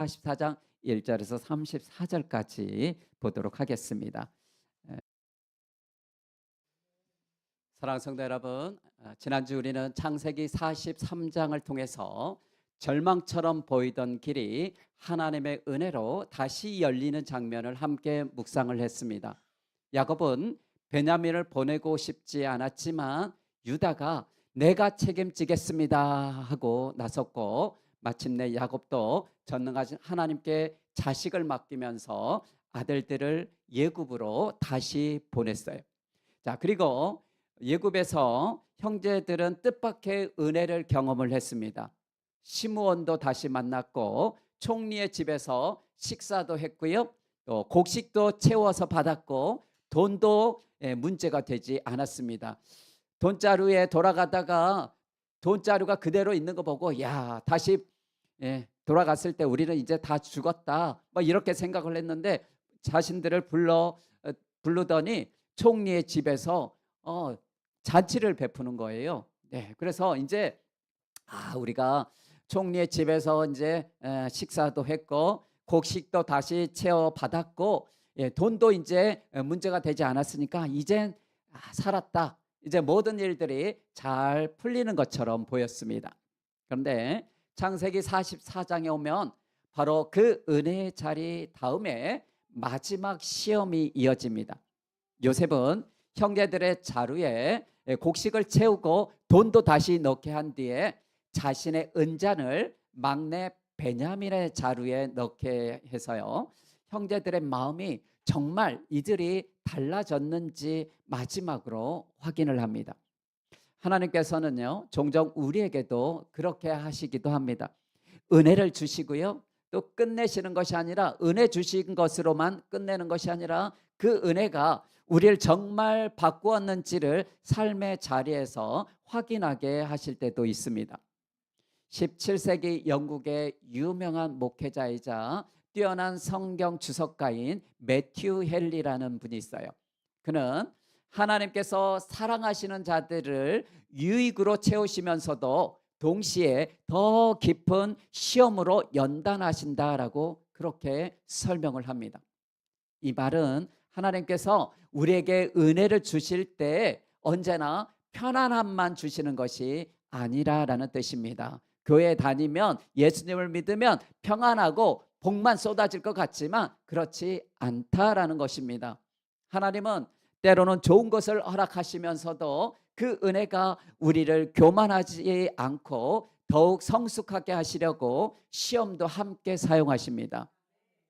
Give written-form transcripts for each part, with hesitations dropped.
44장 1절에서 34절까지 보도록 하겠습니다. 사랑하는 성도 여러분, 지난주 우리는 창세기 43장을 통해서 절망처럼 보이던 길이 하나님의 은혜로 다시 열리는 장면을 함께 묵상을 했습니다. 야곱은 베냐민을 보내고 싶지 않았지만 유다가 내가 책임지겠습니다 하고 나섰고, 마침내 야곱도 전능하신 하나님께 자식을 맡기면서 아들들을 예굽으로 다시 보냈어요. 자, 그리고 예굽에서 형제들은 뜻밖의 은혜를 경험을 했습니다. 시므온도 다시 만났고 총리의 집에서 식사도 했고요, 또 곡식도 채워서 받았고 돈도 문제가 되지 않았습니다. 돈자루에 돌아가다가 돈자루가 그대로 있는 거 보고 야, 다시 돌아갔을 때 우리는 이제 다 죽었다 뭐 이렇게 생각을 했는데, 자신들을 부르더니 총리의 집에서 잔치를 베푸는 거예요. 네, 그래서 이제 우리가 총리의 집에서 이제 식사도 했고 곡식도 다시 채워 받았고 돈도 이제 문제가 되지 않았으니까 이젠 살았다. 이제 모든 일들이 잘 풀리는 것처럼 보였습니다. 그런데 창세기 44장에 오면 바로 그 은혜의 자리 다음에 마지막 시험이 이어집니다. 요셉은 형제들의 자루에 곡식을 채우고 돈도 다시 넣게 한 뒤에 자신의 은잔을 막내 베냐민의 자루에 넣게 해서요, 형제들의 마음이 정말 이들이 달라졌는지 마지막으로 확인을 합니다. 하나님께서는요, 종종 우리에게도 그렇게 하시기도 합니다. 은혜를 주시고요, 또 끝내시는 것이 아니라, 은혜 주신 것으로만 끝내는 것이 아니라 그 은혜가 우리를 정말 바꾸었는지를 삶의 자리에서 확인하게 하실 때도 있습니다. 17세기 영국의 유명한 목회자이자 뛰어난 성경 주석가인 매튜 헨리라는 분이 있어요. 그는 하나님께서 사랑하시는 자들을 유익으로 채우시면서도 동시에 더 깊은 시험으로 연단하신다라고 그렇게 설명을 합니다. 이 말은 하나님께서 우리에게 은혜를 주실 때 언제나 편안함만 주시는 것이 아니라라는 뜻입니다. 교회 다니면, 예수님을 믿으면 평안하고 복만 쏟아질 것 같지만 그렇지 않다라는 것입니다. 하나님은 때로는 좋은 것을 허락하시면서도 그 은혜가 우리를 교만하지 않고 더욱 성숙하게 하시려고 시험도 함께 사용하십니다.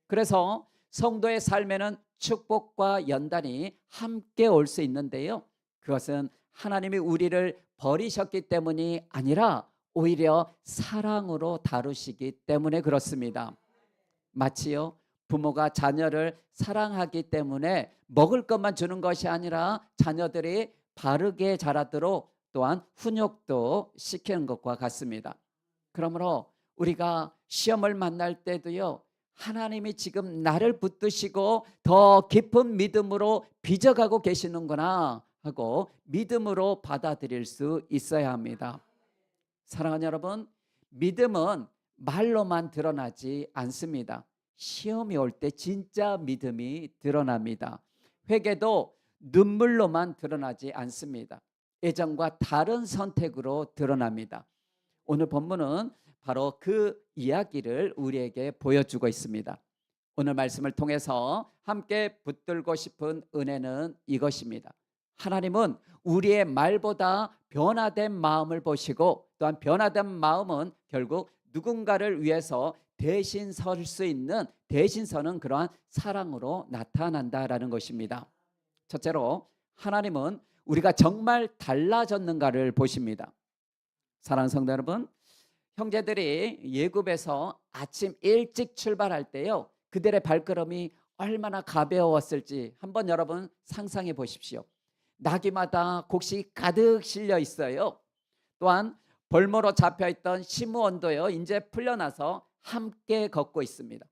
그래서 성도의 삶에는 축복과 연단이 함께 올 수 있는데요, 그것은 하나님이 우리를 버리셨기 때문이 아니라 오히려 사랑으로 다루시기 때문에 그렇습니다. 마치요, 부모가 자녀를 사랑하기 때문에 먹을 것만 주는 것이 아니라 자녀들이 바르게 자라도록 또한 훈육도 시키는 것과 같습니다. 그러므로 우리가 시험을 만날 때도요, 하나님이 지금 나를 붙드시고 더 깊은 믿음으로 빚어가고 계시는구나 하고 믿음으로 받아들일 수 있어야 합니다. 사랑하는 여러분, 믿음은 말로만 드러나지 않습니다. 시험이 올 때 진짜 믿음이 드러납니다. 회개도 눈물로만 드러나지 않습니다. 애정과 다른 선택으로 드러납니다. 오늘 본문은 바로 그 이야기를 우리에게 보여주고 있습니다. 오늘 말씀을 통해서 함께 붙들고 싶은 은혜는 이것입니다. 하나님은 우리의 말보다 변화된 마음을 보시고, 또한 변화된 마음은 결국 누군가를 위해서 대신 설 수 있는, 대신 서는 그러한 사랑으로 나타난다라는 것입니다. 첫째로, 하나님은 우리가 정말 달라졌는가를 보십니다. 사랑하는 성도 여러분, 형제들이 예굽에서 아침 일찍 출발할 때요, 그들의 발걸음이 얼마나 가벼웠을지 한번 여러분 상상해 보십시오. 나귀마다 곡식이 가득 실려 있어요. 또한 볼모로 잡혀있던 시므온도요, 이제 풀려나서 함께 걷고 있습니다.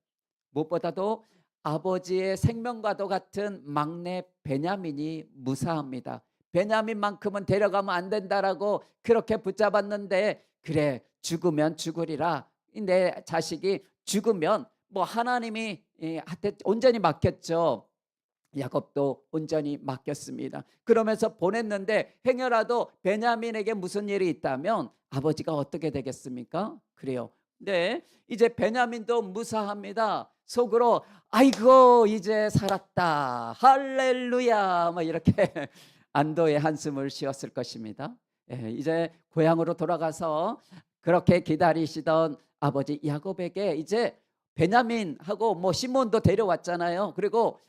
무엇보다도 아버지의 생명과도 같은 막내 베냐민이 무사합니다. 베냐민만큼은 데려가면 안 된다라고 그렇게 붙잡았는데, 그래 죽으면 죽으리라, 내 자식이 죽으면 뭐 하나님이 한테 온전히 맡겼죠. 야곱도 온전히 맡겼습니다. 그러면서 보냈는데 행여라도 베냐민에게 무슨 일이 있다면 아버지가 어떻게 되겠습니까? 그래요. 네, 이제 베냐민도 무사합니다. 속으로 아이고 이제 살았다 할렐루야 뭐 이렇게 안도의 한숨을 쉬었을 것입니다. 이제 고향으로 돌아가서 그렇게 기다리시던 아버지 야곱에게 이제 베냐민하고 뭐 시몬도 데려왔잖아요. 그리고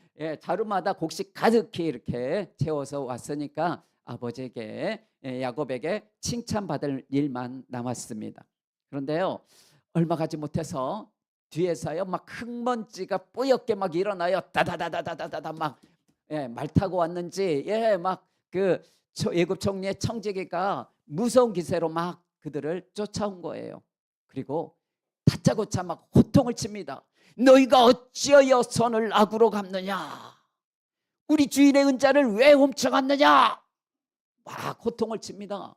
자루마다 곡식 가득히 이렇게 채워서 왔으니까 아버지에게 야곱에게 칭찬받을 일만 남았습니다. 그런데요, 얼마 가지 못해서 뒤에서요 막 흙먼지가 뿌옇게 막 일어나요. 다다다다다다다 막 말 타고 왔는지 막 그 애굽 총리의 청지기가 무서운 기세로 막 그들을 쫓아온 거예요. 그리고 다짜고짜 막 호통을 칩니다. 너희가 어찌하여 손을 악으로 갚느냐? 우리 주인의 은자를 왜 훔쳐갔느냐? 막 호통을 칩니다.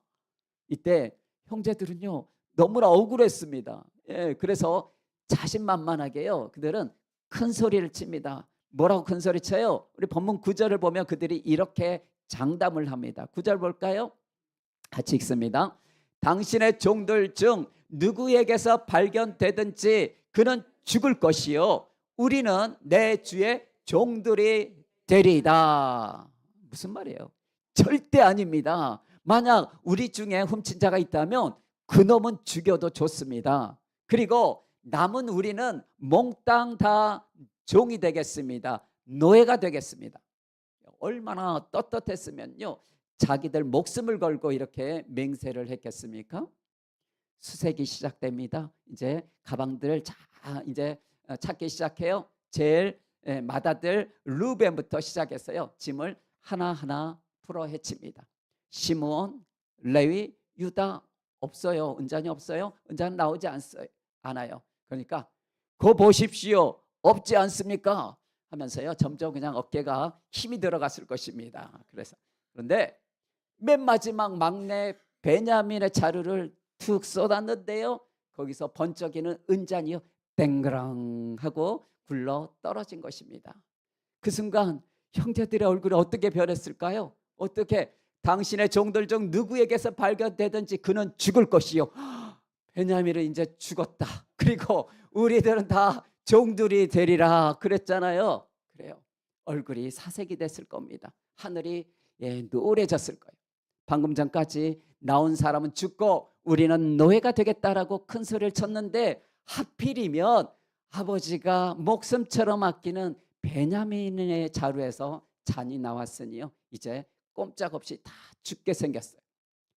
이때 형제들은요 너무나 억울했습니다. 그래서 자신만만하게요 그들은 큰 소리를 칩니다. 뭐라고 큰 소리 쳐요? 우리 본문 9절을 보면 그들이 이렇게 장담을 합니다. 9절 볼까요? 같이 읽습니다. 당신의 종들 중 누구에게서 발견되든지 그는 죽을 것이요 우리는 내 주의 종들이 되리이다. 무슨 말이에요? 절대 아닙니다. 만약 우리 중에 훔친 자가 있다면 그놈은 죽여도 좋습니다. 그리고 남은 우리는 몽땅 다 종이 되겠습니다. 노예가 되겠습니다. 얼마나 떳떳했으면요 자기들 목숨을 걸고 이렇게 맹세를 했겠습니까? 수색이 시작됩니다. 이제 가방들을 이제 찾기 시작해요. 제일 맏아들 루벤부터 시작했어요. 짐을 하나하나 풀어 헤칩니다. 시므온, 레위, 유다 없어요. 은잔이 없어요. 은잔 나오지 않아요. 그러니까 거 보십시오. 없지 않습니까? 하면서요 점점 그냥 어깨가 힘이 들어갔을 것입니다. 그런데 맨 마지막 막내 베냐민의 자루를 툭 쏟았는데요 거기서 번쩍이는 은잔이요 땡그랑 하고 굴러 떨어진 것입니다. 그 순간 형제들의 얼굴이 어떻게 변했을까요? 어떻게? 당신의 종들 중 누구에게서 발견되든지 그는 죽을 것이요 베냐민은 이제 죽었다. 그리고 우리들은 다 종들이 되리라 그랬잖아요. 그래요. 얼굴이 사색이 됐을 겁니다. 하늘이 노래졌을 거예요. 방금 전까지 나온 사람은 죽고 우리는 노예가 되겠다라고 큰 소리를 쳤는데 하필이면 아버지가 목숨처럼 아끼는 베냐민의 자루에서 잔이 나왔으니요 이제 꼼짝없이 다 죽게 생겼어요.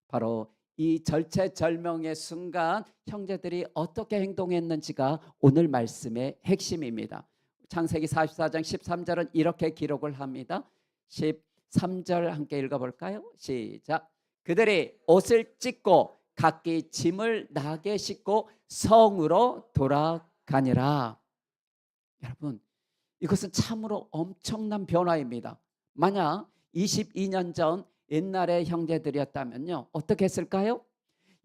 바로 이 절체절명의 순간 형제들이 어떻게 행동했는지가 오늘 말씀의 핵심입니다. 창세기 44장 13절은 이렇게 기록을 합니다. 13절 함께 읽어볼까요? 시작. 그들이 옷을 찢고 각기 짐을 나게 싣고 성으로 돌아가니라. 여러분 이것은 참으로 엄청난 변화입니다. 만약 22년 전 옛날의 형제들이었다면요 어떻게 했을까요?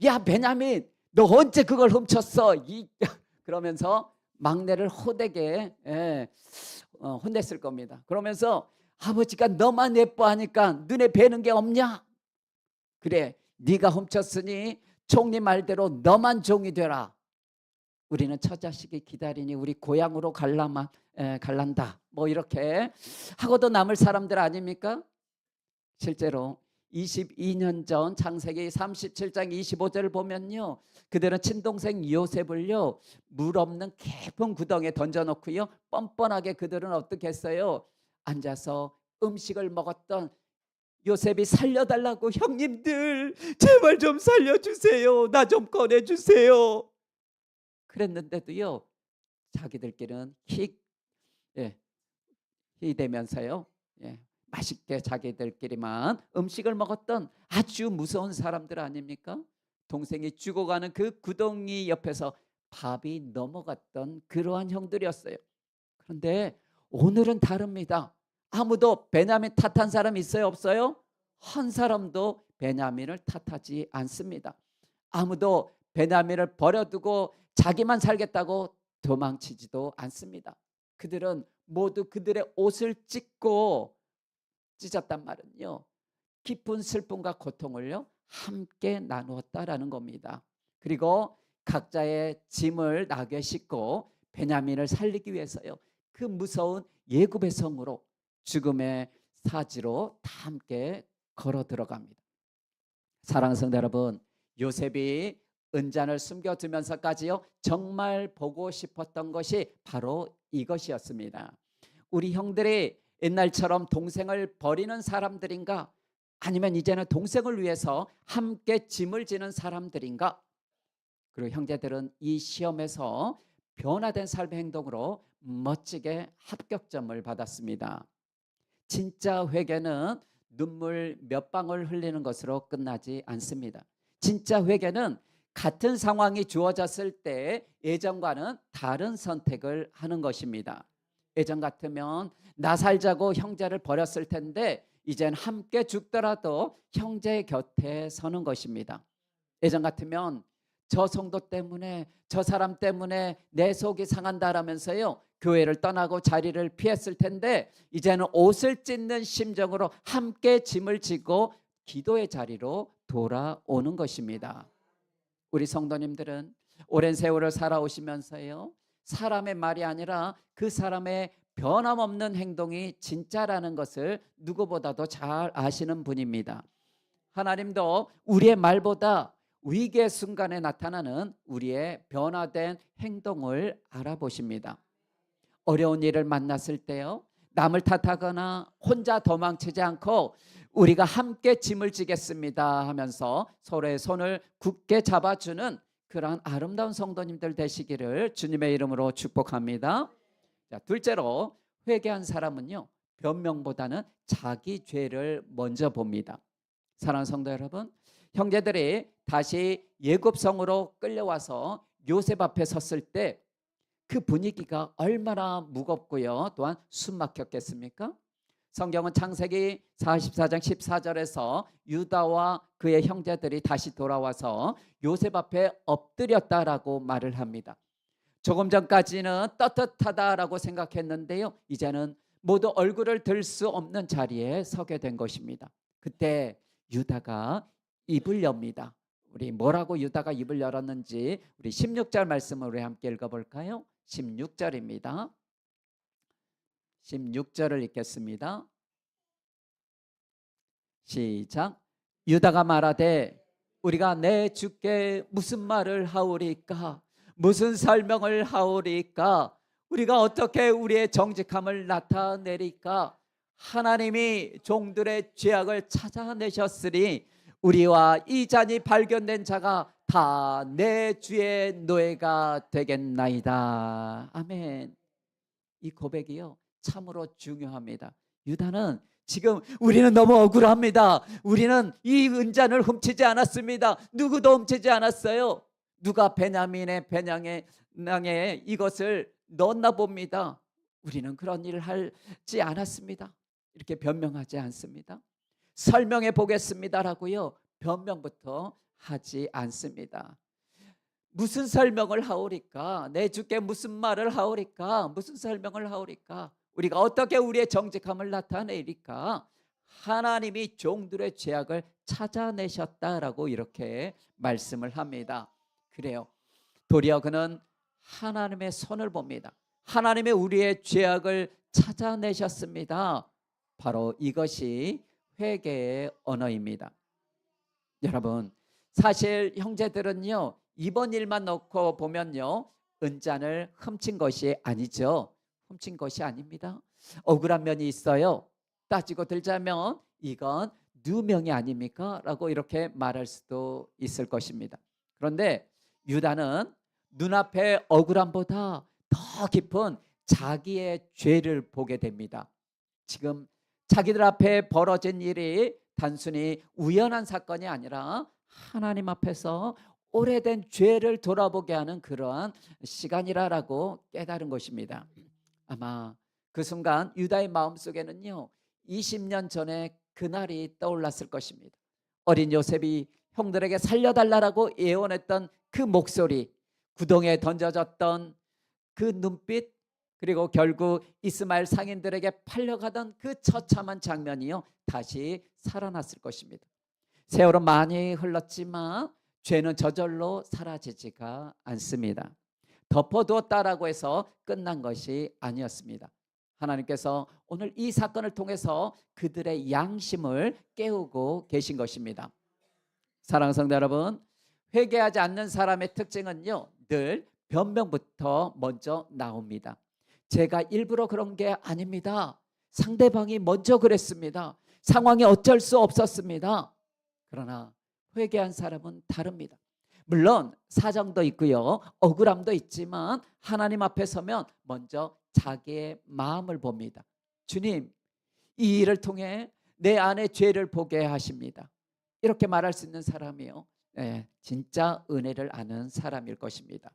야 베냐민 너 언제 그걸 훔쳤어? 그러면서 막내를 호되게 혼냈을 겁니다. 그러면서 아버지가 너만 예뻐하니까 눈에 뵈는 게 없냐? 그래 네가 훔쳤으니 총리 말대로 너만 종이 되라. 우리는 처자식이 기다리니 우리 고향으로 갈란다. 뭐 이렇게 하고도 남을 사람들 아닙니까? 실제로 22년 전 창세기 37장 25절을 보면요 그들은 친동생 요셉을요 물 없는 깊은 구덩이에 던져놓고요 뻔뻔하게 그들은 어떻게 했어요? 앉아서 음식을 먹었던 요셉이 살려달라고 형님들 제발 좀 살려주세요. 나 좀 꺼내주세요. 그랬는데도요 자기들끼리는 희대면서요 맛있게 자기들끼리만 음식을 먹었던 아주 무서운 사람들 아닙니까? 동생이 죽어가는 그 구덩이 옆에서 밥이 넘어갔던 그러한 형들이었어요. 그런데 오늘은 다릅니다. 아무도 베냐민 탓한 사람 있어요? 없어요? 한 사람도 베냐민을 탓하지 않습니다. 아무도 베냐민을 버려두고 자기만 살겠다고 도망치지도 않습니다. 그들은 모두 그들의 옷을 찢었단 말은요, 깊은 슬픔과 고통을요 함께 나누었다라는 겁니다. 그리고 각자의 짐을 나귀에 싣고 베냐민을 살리기 위해서요 그 무서운 예굽의 성으로 죽음의 사지로 다 함께 걸어 들어갑니다. 사랑하는 성도 여러분, 요셉이 은잔을 숨겨두면서까지요 정말 보고 싶었던 것이 바로 이것이었습니다. 우리 형들이 옛날처럼 동생을 버리는 사람들인가, 아니면 이제는 동생을 위해서 함께 짐을 지는 사람들인가. 그리고 형제들은 이 시험에서 변화된 삶의 행동으로 멋지게 합격점을 받았습니다. 진짜 회개는 눈물 몇 방울 흘리는 것으로 끝나지 않습니다. 진짜 회개는 같은 상황이 주어졌을 때 예전과는 다른 선택을 하는 것입니다. 예전 같으면 나 살자고 형제를 버렸을 텐데 이젠 함께 죽더라도 형제 곁에 서는 것입니다. 예전 같으면 저 성도 때문에, 저 사람 때문에 내 속이 상한다라면서요 교회를 떠나고 자리를 피했을 텐데 이제는 옷을 찢는 심정으로 함께 짐을 지고 기도의 자리로 돌아오는 것입니다. 우리 성도님들은 오랜 세월을 살아오시면서요 사람의 말이 아니라 그 사람의 변함없는 행동이 진짜라는 것을 누구보다도 잘 아시는 분입니다. 하나님도 우리의 말보다 위기의 순간에 나타나는 우리의 변화된 행동을 알아보십니다. 어려운 일을 만났을 때요 남을 탓하거나 혼자 도망치지 않고 우리가 함께 짐을 지겠습니다 하면서 서로의 손을 굳게 잡아주는 그러한 아름다운 성도님들 되시기를 주님의 이름으로 축복합니다. 자, 둘째로 회개한 사람은요 변명보다는 자기 죄를 먼저 봅니다. 사랑하는 성도 여러분, 형제들이 다시 예굽성으로 끌려와서 요셉 앞에 섰을 때 그 분위기가 얼마나 무겁고요 또한 숨막혔겠습니까? 성경은 창세기 44장 14절에서 유다와 그의 형제들이 다시 돌아와서 요셉 앞에 엎드렸다라고 말을 합니다. 조금 전까지는 떳떳하다라고 생각했는데요 이제는 모두 얼굴을 들 수 없는 자리에 서게 된 것입니다. 그때 유다가 입을 엽니다. 우리 뭐라고 유다가 입을 열었는지 우리 16절 말씀을 우리 함께 읽어볼까요? 16절입니다. 16절을 읽겠습니다. 시작. 유다가 말하되 우리가 내 주께 무슨 말을 하오리까? 무슨 설명을 하오리까? 우리가 어떻게 우리의 정직함을 나타내리까? 하나님이 종들의 죄악을 찾아내셨으니 우리와 이 잔이 발견된 자가 다 내 주의 노예가 되겠나이다. 아멘. 이 고백이요 참으로 중요합니다. 유다는 지금 우리는 너무 억울합니다. 우리는 이 은잔을 훔치지 않았습니다. 누구도 훔치지 않았어요. 누가 베냐민의 배낭에 이것을 넣었나 봅니다. 우리는 그런 일을 하지 않았습니다. 이렇게 변명하지 않습니다. 설명해 보겠습니다라고요 변명부터 하지 않습니다. 무슨 설명을 하오리까? 내 주께 무슨 말을 하오리까? 무슨 설명을 하오리까? 우리가 어떻게 우리의 정직함을 나타내리까? 하나님이 종들의 죄악을 찾아내셨다라고 이렇게 말씀을 합니다. 그래요. 도리어 그는 하나님의 손을 봅니다. 하나님의 우리의 죄악을 찾아내셨습니다. 바로 이것이 회개의 언어입니다. 여러분, 사실 형제들은요 이번 일만 놓고 보면요 은잔을 훔친 것이 아니죠. 훔친 것이 아닙니다. 억울한 면이 있어요. 따지고 들자면 이건 누명이 아닙니까? 라고 이렇게 말할 수도 있을 것입니다. 그런데 유다는 눈앞의 억울함보다 더 깊은 자기의 죄를 보게 됩니다. 지금 자기들 앞에 벌어진 일이 단순히 우연한 사건이 아니라 하나님 앞에서 오래된 죄를 돌아보게 하는 그러한 시간이라고 깨달은 것입니다. 아마 그 순간 유다의 마음속에는요 20년 전에 그날이 떠올랐을 것입니다. 어린 요셉이 형들에게 살려달라고 예언했던 그 목소리, 구덩이에 던져졌던 그 눈빛, 그리고 결국 이스마엘 상인들에게 팔려가던 그 처참한 장면이요 다시 살아났을 것입니다. 세월은 많이 흘렀지만 죄는 저절로 사라지지가 않습니다. 덮어두었다라고 해서 끝난 것이 아니었습니다. 하나님께서 오늘 이 사건을 통해서 그들의 양심을 깨우고 계신 것입니다. 사랑하는 성도 여러분, 회개하지 않는 사람의 특징은요 늘 변명부터 먼저 나옵니다. 제가 일부러 그런 게 아닙니다. 상대방이 먼저 그랬습니다. 상황이 어쩔 수 없었습니다. 그러나 회개한 사람은 다릅니다. 물론 사정도 있고요, 억울함도 있지만 하나님 앞에 서면 먼저 자기의 마음을 봅니다. 주님, 이 일을 통해 내 안에 죄를 보게 하십니다. 이렇게 말할 수 있는 사람이요, 진짜 은혜를 아는 사람일 것입니다.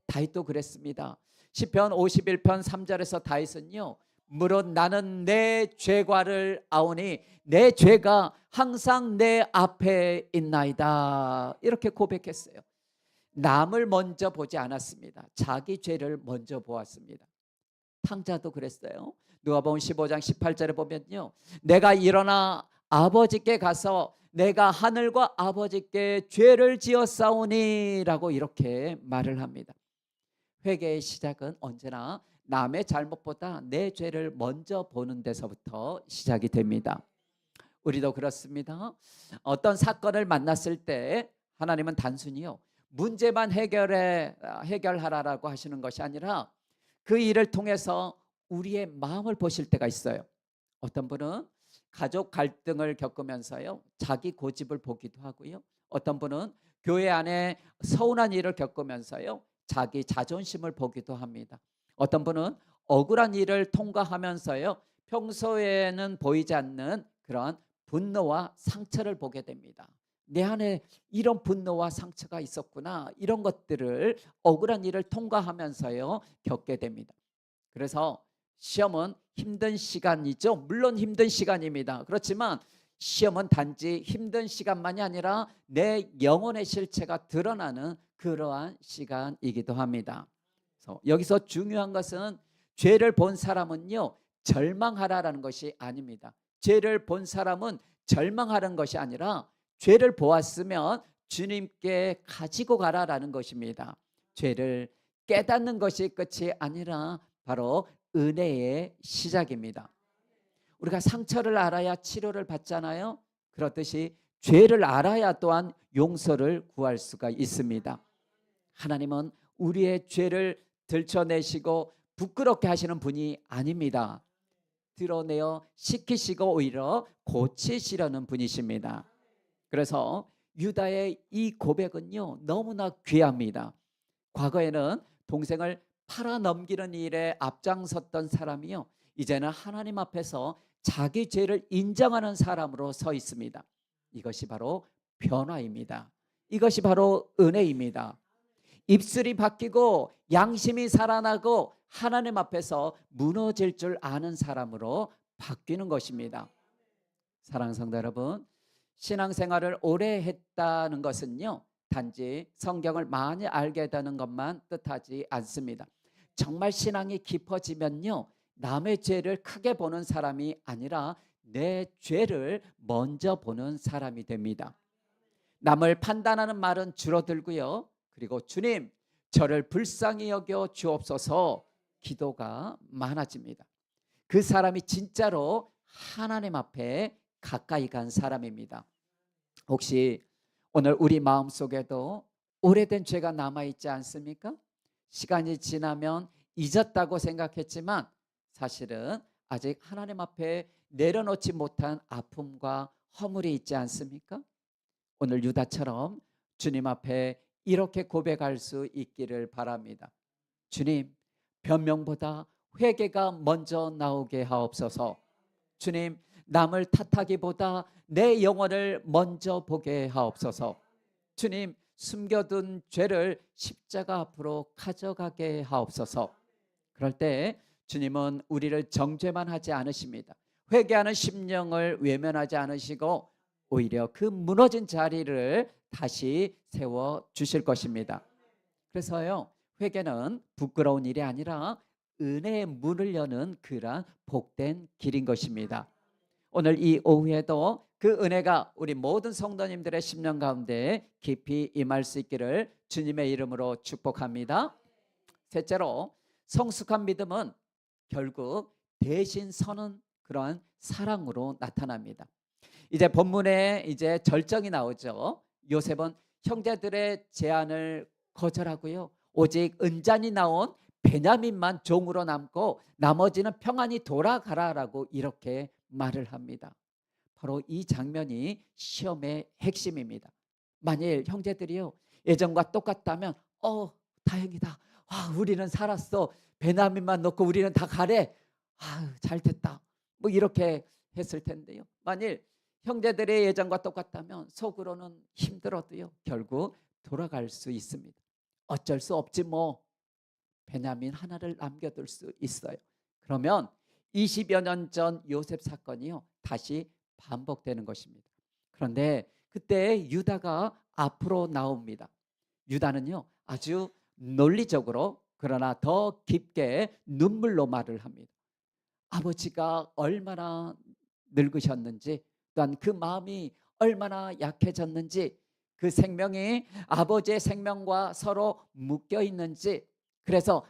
다윗도 그랬습니다. 시편 51편 3절에서 다윗은요, 무릇 나는 내 죄과를 아오니 내 죄가 항상 내 앞에 있나이다, 이렇게 고백했어요. 남을 먼저 보지 않았습니다. 자기 죄를 먼저 보았습니다. 탕자도 그랬어요. 누가복음 15장 18절에 보면요, 내가 일어나 아버지께 가서 내가 하늘과 아버지께 죄를 지었사오니 라고 이렇게 말을 합니다. 회개의 시작은 언제나 남의 잘못보다 내 죄를 먼저 보는 데서부터 시작이 됩니다. 우리도 그렇습니다. 어떤 사건을 만났을 때 하나님은 단순히요 문제만 해결하라라고 하시는 것이 아니라 그 일을 통해서 우리의 마음을 보실 때가 있어요. 어떤 분은 가족 갈등을 겪으면서요 자기 고집을 보기도 하고요, 어떤 분은 교회 안에 서운한 일을 겪으면서요 자기 자존심을 보기도 합니다. 어떤 분은 억울한 일을 통과하면서요 평소에는 보이지 않는 그런 분노와 상처를 보게 됩니다. 내 안에 이런 분노와 상처가 있었구나, 이런 것들을 억울한 일을 통과하면서요 겪게 됩니다. 그래서 시험은 힘든 시간이죠. 물론 힘든 시간입니다. 그렇지만 시험은 단지 힘든 시간만이 아니라 내 영혼의 실체가 드러나는 그러한 시간이기도 합니다. 그래서 여기서 중요한 것은 죄를 본 사람은요 절망하라라는 것이 아닙니다. 죄를 본 사람은 절망하는 것이 아니라 죄를 보았으면 주님께 가지고 가라라는 것입니다. 죄를 깨닫는 것이 끝이 아니라 바로 은혜의 시작입니다. 우리가 상처를 알아야 치료를 받잖아요. 그렇듯이 죄를 알아야 또한 용서를 구할 수가 있습니다. 하나님은 우리의 죄를 들춰내시고 부끄럽게 하시는 분이 아닙니다. 드러내어 시키시고 오히려 고치시려는 분이십니다. 그래서 유다의 이 고백은요 너무나 귀합니다. 과거에는 동생을 팔아넘기는 일에 앞장섰던 사람이요 이제는 하나님 앞에서 자기 죄를 인정하는 사람으로 서 있습니다. 이것이 바로 변화입니다. 이것이 바로 은혜입니다. 입술이 바뀌고 양심이 살아나고 하나님 앞에서 무너질 줄 아는 사람으로 바뀌는 것입니다. 사랑하는 성도 여러분, 신앙생활을 오래 했다는 것은요 단지 성경을 많이 알게 되는 것만 뜻하지 않습니다. 정말 신앙이 깊어지면요 남의 죄를 크게 보는 사람이 아니라 내 죄를 먼저 보는 사람이 됩니다. 남을 판단하는 말은 줄어들고요, 그리고 주님 저를 불쌍히 여겨 주옵소서 기도가 많아집니다. 그 사람이 진짜로 하나님 앞에 가까이 간 사람입니다. 혹시 오늘 우리 마음속에도 오래된 죄가 남아있지 않습니까? 시간이 지나면 잊었다고 생각했지만 사실은 아직 하나님 앞에 내려놓지 못한 아픔과 허물이 있지 않습니까? 오늘 유다처럼 주님 앞에 이렇게 고백할 수 있기를 바랍니다. 주님, 변명보다 회개가 먼저 나오게 하옵소서. 주님, 남을 탓하기보다 내 영혼을 먼저 보게 하옵소서. 주님, 숨겨둔 죄를 십자가 앞으로 가져가게 하옵소서. 그럴 때 주님은 우리를 정죄만 하지 않으십니다. 회개하는 심령을 외면하지 않으시고 오히려 그 무너진 자리를 다시 세워 주실 것입니다. 그래서요 회개는 부끄러운 일이 아니라 은혜의 문을 여는 그러한 복된 길인 것입니다. 오늘 이 오후에도 그 은혜가 우리 모든 성도님들의 심령 가운데 깊이 임할 수 있기를 주님의 이름으로 축복합니다. 셋째로, 성숙한 믿음은 결국 대신 서는 그러한 사랑으로 나타납니다. 이제 본문에 이제 절정이 나오죠. 요셉은 형제들의 제안을 거절하고요, 오직 은잔이 나온 베냐민만 종으로 남고 나머지는 평안히 돌아가라라고 이렇게 말을 합니다. 바로 이 장면이 시험의 핵심입니다. 만일 형제들이요 예전과 똑같다면 다행이다, 우리는 살았어, 베냐민만 놓고 우리는 다 가래, 잘 됐다, 뭐 이렇게 했을 텐데요. 만일 형제들의 예전과 똑같다면 속으로는 힘들어도요 결국 돌아갈 수 있습니다. 어쩔 수 없지 뭐, 베냐민 하나를 남겨둘 수 있어요. 그러면 20여 년 전 요셉 사건이요 다시 반복되는 것입니다. 그런데 그때 유다가 앞으로 나옵니다. 유다는요 아주 논리적으로 그러나 더 깊게 눈물로 말을 합니다. 아버지가 얼마나 늙으셨는지, 또한 그 마음이 얼마나 약해졌는지, 그 생명이 아버지의 생명과 서로 묶여 있는지, 그래서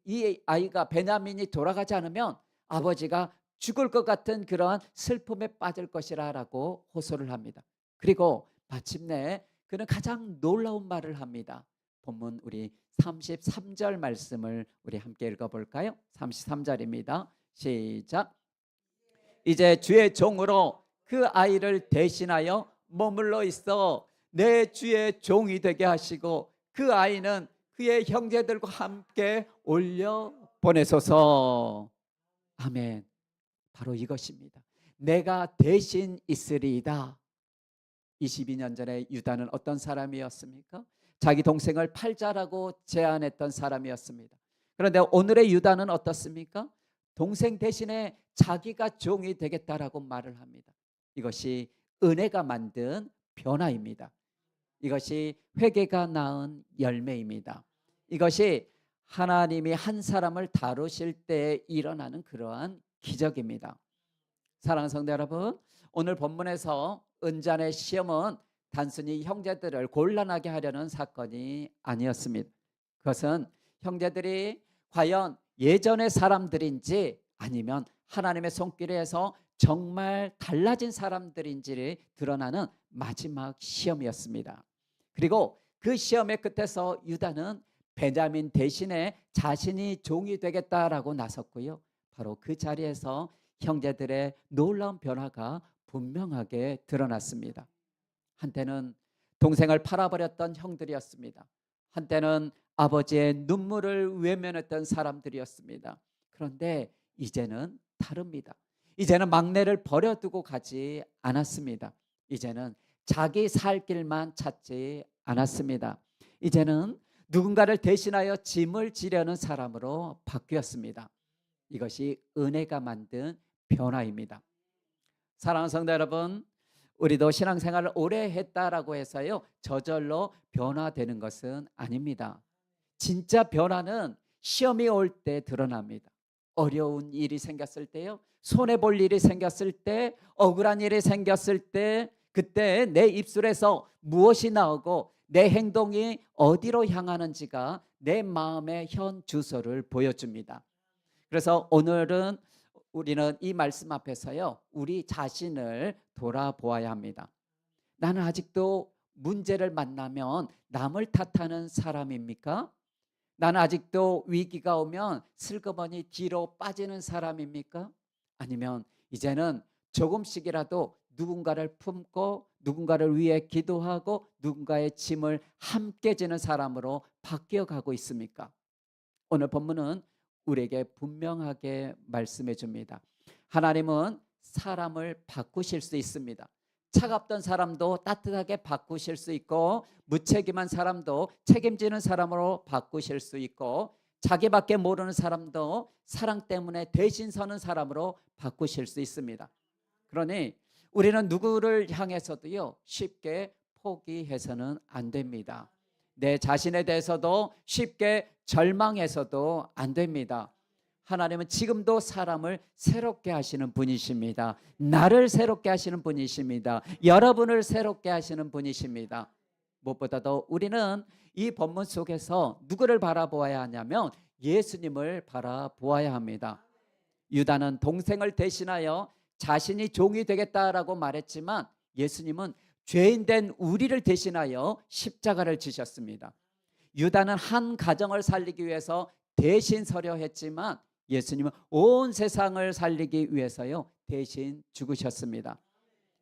이 아이가 베냐민이 돌아가지 않으면 아버지가 죽을 것 같은 그러한 슬픔에 빠질 것이라 라고 호소를 합니다. 그리고 마침내 그는 가장 놀라운 말을 합니다. 본문 우리 33절 말씀을 우리 함께 읽어볼까요? 33절입니다. 시작. 이제 주의 종으로 그 아이를 대신하여 머물러 있어 내 주의 종이 되게 하시고 그 아이는 그의 형제들과 함께 올려 보내소서. 아멘. 바로 이것입니다. 내가 대신 있으리이다. 22년 전에 유다는 어떤 사람이었습니까? 자기 동생을 팔자라고 제안했던 사람이었습니다. 그런데 오늘의 유다는 어떻습니까? 동생 대신에 자기가 종이 되겠다라고 말을 합니다. 이것이 은혜가 만든 변화입니다. 이것이 회개가 낳은 열매입니다. 이것이 하나님이 한 사람을 다루실 때 일어나는 그러한 기적입니다. 사랑하는 성도 여러분, 오늘 본문에서 은잔의 시험은 단순히 형제들을 곤란하게 하려는 사건이 아니었습니다. 그것은 형제들이 과연 예전의 사람들인지 아니면 하나님의 손길에서 정말 달라진 사람들인지를 드러나는 마지막 시험이었습니다. 그리고 그 시험의 끝에서 유다는 베냐민 대신에 자신이 종이 되겠다라고 나섰고요, 바로 그 자리에서 형제들의 놀라운 변화가 분명하게 드러났습니다. 한때는 동생을 팔아버렸던 형들이었습니다. 한때는 아버지의 눈물을 외면했던 사람들이었습니다. 그런데 이제는 다릅니다. 이제는 막내를 버려두고 가지 않았습니다. 이제는 자기 살 길만 찾지 않았습니다. 이제는 누군가를 대신하여 짐을 지려는 사람으로 바뀌었습니다. 이것이 은혜가 만든 변화입니다. 사랑하는 성도 여러분, 우리도 신앙생활을 오래 했다라고 해서요 저절로 변화되는 것은 아닙니다. 진짜 변화는 시험이 올 때 드러납니다. 어려운 일이 생겼을 때요, 손해볼 일이 생겼을 때, 억울한 일이 생겼을 때, 그때 내 입술에서 무엇이 나오고 내 행동이 어디로 향하는지가 내 마음의 현 주소를 보여줍니다. 그래서 오늘은 우리는 이 말씀 앞에서요 우리 자신을 돌아보아야 합니다. 나는 아직도 문제를 만나면 남을 탓하는 사람입니까? 나는 아직도 위기가 오면 슬그머니 뒤로 빠지는 사람입니까? 아니면 이제는 조금씩이라도 누군가를 품고 누군가를 위해 기도하고 누군가의 짐을 함께 지는 사람으로 바뀌어가고 있습니까? 오늘 본문은 우리에게 분명하게 말씀해 줍니다. 하나님은 사람을 바꾸실 수 있습니다. 차갑던 사람도 따뜻하게 바꾸실 수 있고, 무책임한 사람도 책임지는 사람으로 바꾸실 수 있고, 자기밖에 모르는 사람도 사랑 때문에 대신 서는 사람으로 바꾸실 수 있습니다. 그러니 우리는 누구를 향해서도요 쉽게 포기해서는 안 됩니다. 내 자신에 대해서도 쉽게 절망해서도 안 됩니다. 하나님은 지금도 사람을 새롭게 하시는 분이십니다. 나를 새롭게 하시는 분이십니다. 여러분을 새롭게 하시는 분이십니다. 무엇보다도 우리는 이 본문 속에서 누구를 바라보아야 하냐면 예수님을 바라보아야 합니다. 유다는 동생을 대신하여 자신이 종이 되겠다라고 말했지만 예수님은 죄인된 우리를 대신하여 십자가를 지셨습니다. 유다는 한 가정을 살리기 위해서 대신 서려 했지만 예수님은 온 세상을 살리기 위해서요 대신 죽으셨습니다.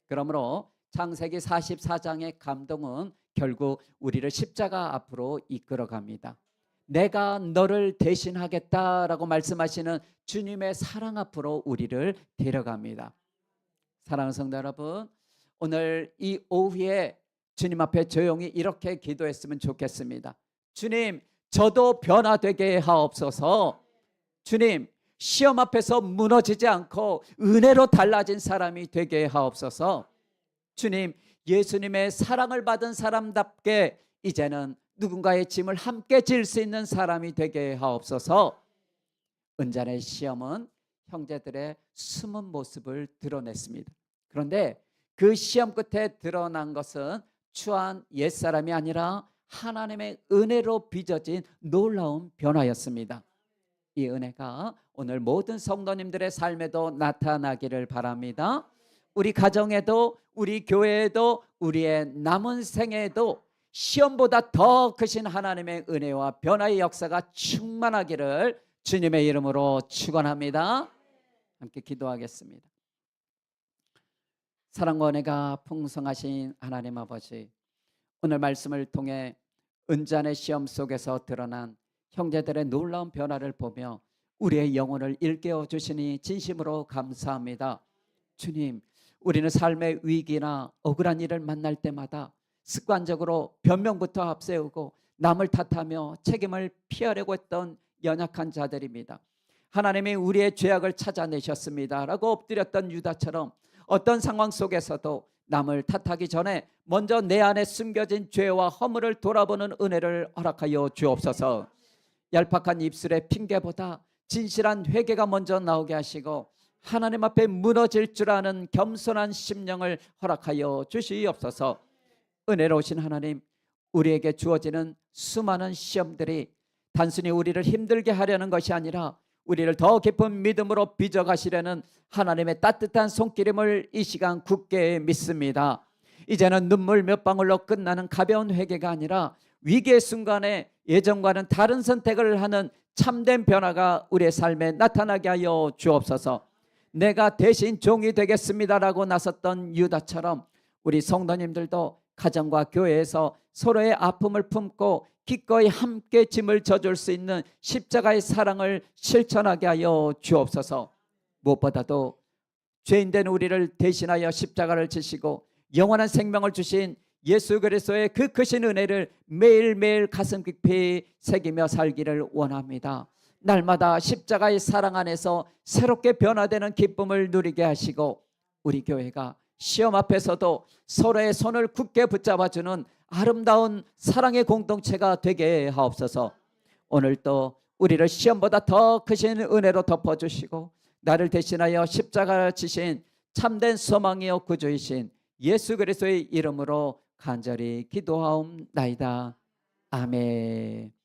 그러므로 창세기 44장의 감동은 결국 우리를 십자가 앞으로 이끌어갑니다. 내가 너를 대신하겠다라고 말씀하시는 주님의 사랑 앞으로 우리를 데려갑니다. 사랑하는 성도 여러분, 오늘 이 오후에 주님 앞에 조용히 이렇게 기도했으면 좋겠습니다. 주님, 저도 변화되게 하옵소서. 주님, 시험 앞에서 무너지지 않고 은혜로 달라진 사람이 되게 하옵소서. 주님, 예수님의 사랑을 받은 사람답게 이제는 누군가의 짐을 함께 질 수 있는 사람이 되게 하옵소서. 은잔의 시험은 형제들의 숨은 모습을 드러냈습니다. 그런데 그 시험 끝에 드러난 것은 추한 옛사람이 아니라 하나님의 은혜로 빚어진 놀라운 변화였습니다. 이 은혜가 오늘 모든 성도님들의 삶에도 나타나기를 바랍니다. 우리 가정에도 우리 교회에도 우리의 남은 생에도 시험보다 더 크신 하나님의 은혜와 변화의 역사가 충만하기를 주님의 이름으로 축원합니다. 함께 기도하겠습니다. 사랑과 은혜가 풍성하신 하나님 아버지, 오늘 말씀을 통해 은잔의 시험 속에서 드러난 형제들의 놀라운 변화를 보며 우리의 영혼을 일깨워 주시니 진심으로 감사합니다. 주님, 우리는 삶의 위기나 억울한 일을 만날 때마다 습관적으로 변명부터 앞세우고 남을 탓하며 책임을 피하려고 했던 연약한 자들입니다. 하나님이 우리의 죄악을 찾아내셨습니다 라고 엎드렸던 유다처럼 어떤 상황 속에서도 남을 탓하기 전에 먼저 내 안에 숨겨진 죄와 허물을 돌아보는 은혜를 허락하여 주옵소서. 얄팍한 입술의 핑계보다 진실한 회개가 먼저 나오게 하시고 하나님 앞에 무너질 줄 아는 겸손한 심령을 허락하여 주시옵소서. 은혜로우신 하나님, 우리에게 주어지는 수많은 시험들이 단순히 우리를 힘들게 하려는 것이 아니라 우리를 더 깊은 믿음으로 빚어가시려는 하나님의 따뜻한 손길임을 이 시간 굳게 믿습니다. 이제는 눈물 몇 방울로 끝나는 가벼운 회개가 아니라 위기의 순간에 예전과는 다른 선택을 하는 참된 변화가 우리의 삶에 나타나게 하여 주옵소서. 내가 대신 종이 되겠습니다라고 나섰던 유다처럼 우리 성도님들도 가정과 교회에서 서로의 아픔을 품고 기꺼이 함께 짐을 져줄 수 있는 십자가의 사랑을 실천하게 하여 주옵소서. 무엇보다도 죄인된 우리를 대신하여 십자가를 지시고 영원한 생명을 주신 예수 그리스도의 그 크신 은혜를 매일매일 가슴 깊이 새기며 살기를 원합니다. 날마다 십자가의 사랑 안에서 새롭게 변화되는 기쁨을 누리게 하시고 우리 교회가 시험 앞에서도 서로의 손을 굳게 붙잡아주는 아름다운 사랑의 공동체가 되게 하옵소서. 오늘도 우리를 시험보다 더 크신 은혜로 덮어주시고 나를 대신하여 십자가를 지신 참된 소망이요 구주이신 예수 그리스도의 이름으로 간절히 기도하옵나이다. 아멘.